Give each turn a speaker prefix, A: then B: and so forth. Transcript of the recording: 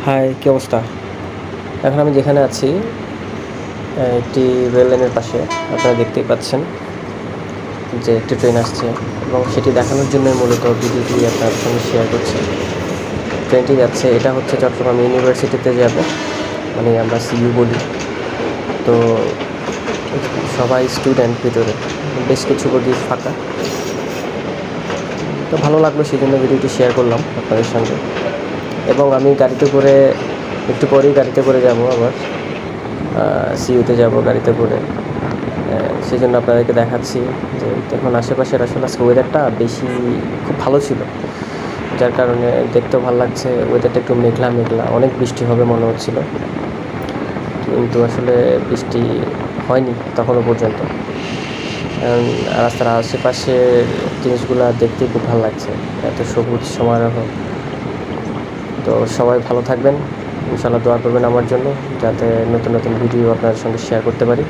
A: High, কী অবস্থা? এখন আমি যেখানে আছি একটি রেল লাইনের পাশে। আপনারা দেখতেই পাচ্ছেন যে একটি ট্রেন আসছে এবং সেটি দেখানোর জন্যই মূলত ভিডিওটি আপনার সঙ্গে শেয়ার করছি। ট্রেনটি যাচ্ছে, এটা হচ্ছে চট্টগ্রাম ইউনিভার্সিটিতে যাবে, মানে আমরা সিইউ বলি। তো সবাই স্টুডেন্ট ভিতরে, বেশ কিছু বগি ফাঁকা। তো ভালো লাগলো, সেই জন্য ভিডিওটি শেয়ার করলাম আপনাদের সঙ্গে। এবং আমি গাড়িতে করে একটু পরেই গাড়িতে করে যাব, আবার সিইউতে যাব গাড়িতে করে। সেই জন্য আপনাদেরকে দেখাচ্ছি যে এখন আশেপাশের আসলে আজকে ওয়েদারটা খুব ভালো ছিল, যার কারণে দেখতেও ভালো লাগছে। ওয়েদারটা একটু মেঘলা মেঘলা, অনেক বৃষ্টি হবে মনে হচ্ছিল, কিন্তু আসলে বৃষ্টি হয়নি তখনও পর্যন্ত। কারণ রাস্তার আশেপাশের জিনিসগুলো দেখতেই খুব ভালো লাগছে, এত সবুজ সমারোহ। তো সবাই ভালো থাকবেন, ইনশাআল্লাহ দোয়া করবেন আমার জন্য, যাতে নতুন নতুন ভিডিও আপনার সঙ্গে শেয়ার করতে পারি।